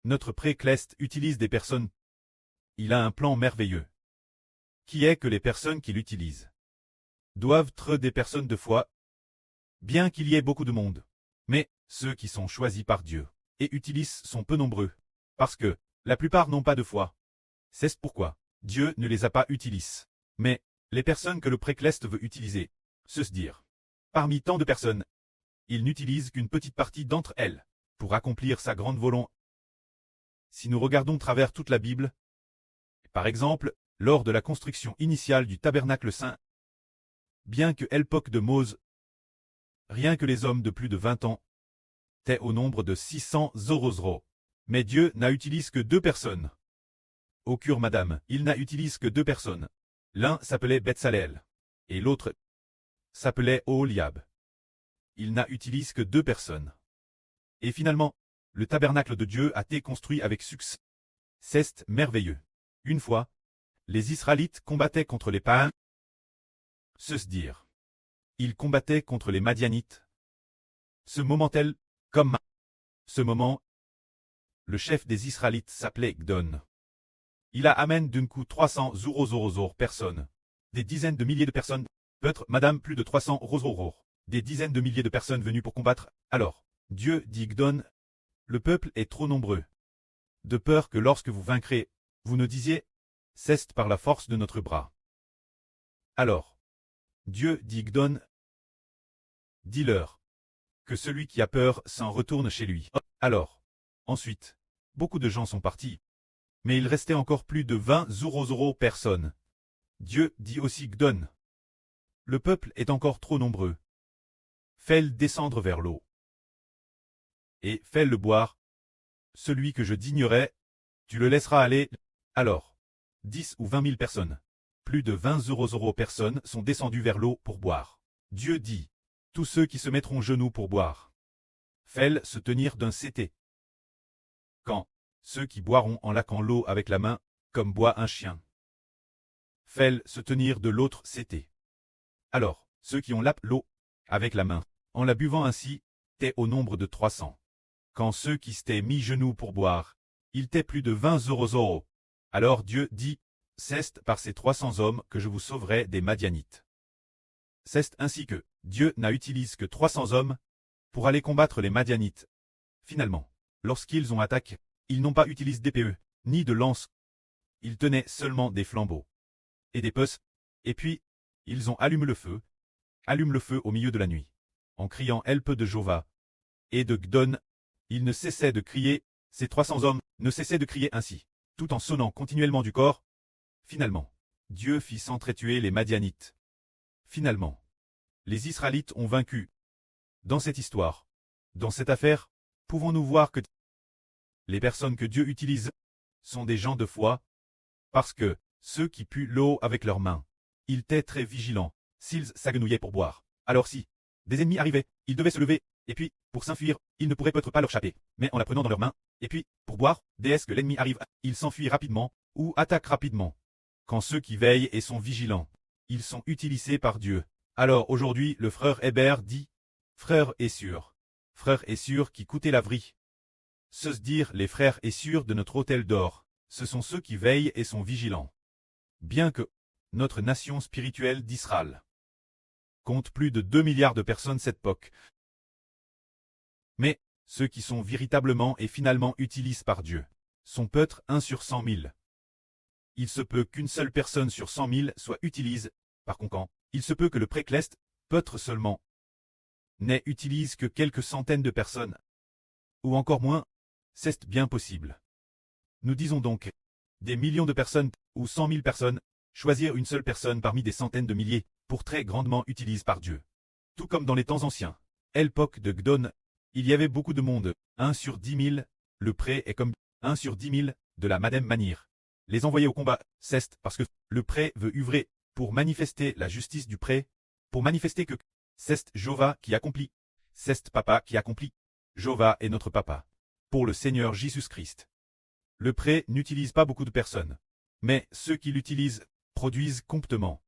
Notre pré-Cleste utilise des personnes. Il a un plan merveilleux. Qui est que les personnes qui l'utilisent doivent être des personnes de foi, bien qu'il y ait beaucoup de monde. Mais ceux qui sont choisis par Dieu et utilisent sont peu nombreux, parce que la plupart n'ont pas de foi. C'est pourquoi Dieu ne les a pas utilisés. Mais les personnes que le pré-Cleste veut utiliser, se dire, parmi tant de personnes, il n'utilise qu'une petite partie d'entre elles pour accomplir sa grande volonté. Si nous regardons travers toute la Bible, par exemple, lors de la construction initiale du tabernacle saint, bien que l'époque de Mose, rien que les hommes de plus de 20 ans, étaient au nombre de 600 Zorozro. Mais Dieu n'a utilisé que 2 personnes. Au cure madame, il n'a utilisé que 2 personnes. L'un s'appelait Betsalel, et l'autre s'appelait Oholiab. Il n'a utilisé que 2 personnes. Et finalement, le tabernacle de Dieu a été construit avec succès. C'est merveilleux. Une fois, les Israélites combattaient contre les païens. Se dire. Ils combattaient contre les Madianites. Ce moment-tel, comme ce moment, le chef des Israélites s'appelait Gdon. Il a amène d'un coup 300 Zorozorozor personnes. Des dizaines de milliers de personnes, peut-être madame plus de 300 Rozoror. Des dizaines de milliers de personnes venues pour combattre. Alors, Dieu dit Gdon, le peuple est trop nombreux. De peur que lorsque vous vaincrez, vous ne disiez, c'est par la force de notre bras. Alors, Dieu dit Gdon, dis-leur, que celui qui a peur s'en retourne chez lui. Alors, ensuite, beaucoup de gens sont partis. Mais il restait encore plus de 20 Zorozoro personnes. Dieu dit aussi Gdon. Le peuple est encore trop nombreux. Fais-le descendre vers l'eau. Et fais-le boire. Celui que je dignerai, tu le laisseras aller. Alors, 10 ou 20 000 personnes, plus de 20 Zorozoro personnes sont descendues vers l'eau pour boire. Dieu dit, tous ceux qui se mettront genoux pour boire. Fais-le se tenir d'un CT. Quand ceux qui boiront en laquant l'eau avec la main, comme boit un chien. Fais-le se tenir de l'autre CT. Alors, ceux qui ont lappé l'eau, avec la main, en la buvant ainsi, étaient au nombre de 300. Quand ceux qui s'étaient mis genoux pour boire, ils étaient plus de 20 Zorozoro. Alors Dieu dit, c'est par ces 300 hommes que je vous sauverai des Madianites. C'est ainsi que Dieu n'a utilisé que 300 hommes pour aller combattre les Madianites. Finalement, lorsqu'ils ont attaqué, ils n'ont pas utilisé d'épée, ni de lance. Ils tenaient seulement des flambeaux et des peuses, et puis, ils ont allumé le feu au milieu de la nuit, en criant El peu de Jova. Et de Gdon, ils ne cessaient de crier, ces 300 hommes ne cessaient de crier ainsi, tout en sonnant continuellement du corps. Finalement, Dieu fit s'entretuer les Madianites. Finalement, les Israélites ont vaincu. Dans cette histoire, dans cette affaire, pouvons-nous voir que les personnes que Dieu utilise sont des gens de foi, parce que ceux qui puent l'eau avec leurs mains, ils étaient très vigilants, s'ils s'agenouillaient pour boire. Alors si des ennemis arrivaient, ils devaient se lever, et puis, pour s'enfuir, ils ne pourraient peut-être pas leur chapper, mais en la prenant dans leurs mains, et puis, pour boire, dès que l'ennemi arrive, ils s'enfuient rapidement, ou attaquent rapidement. Quand ceux qui veillent et sont vigilants, ils sont utilisés par Dieu. Alors aujourd'hui, le frère Hébert dit, frère est sûr qui coûtait la vie. Se dire les frères et sûrs de notre hôtel d'or, ce sont ceux qui veillent et sont vigilants. Bien que notre nation spirituelle d'Israël compte plus de 2 milliards de personnes cette époque. Mais ceux qui sont véritablement et finalement utilisés par Dieu sont peut-être 1 sur 100 000. Il se peut qu'une seule personne sur 100 000 soit utilisée, par conséquent, il se peut que le pré-Cleste, peut-être seulement, n'ait utilisé que quelques centaines de personnes. Ou encore moins, c'est bien possible. Nous disons donc, des millions de personnes, ou 100 000 personnes, choisir une seule personne parmi des centaines de milliers, pour très grandement utilisée par Dieu. Tout comme dans les temps anciens, à l'époque de Gdon, il y avait beaucoup de monde, 1 sur 10 000, le pré est comme 1 sur 10 000, de la même manière. Les envoyer au combat, c'est parce que le pré veut œuvrer pour manifester la justice du pré, pour manifester que c'est Jéhovah qui accomplit, c'est Papa qui accomplit. Jéhovah est notre Papa. Pour le Seigneur Jésus-Christ. Le pré n'utilise pas beaucoup de personnes, mais ceux qui l'utilisent produisent promptement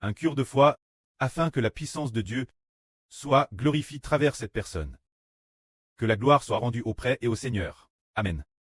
un cure de foi, afin que la puissance de Dieu soit glorifiée travers cette personne. Que la gloire soit rendue au pré et au Seigneur. Amen.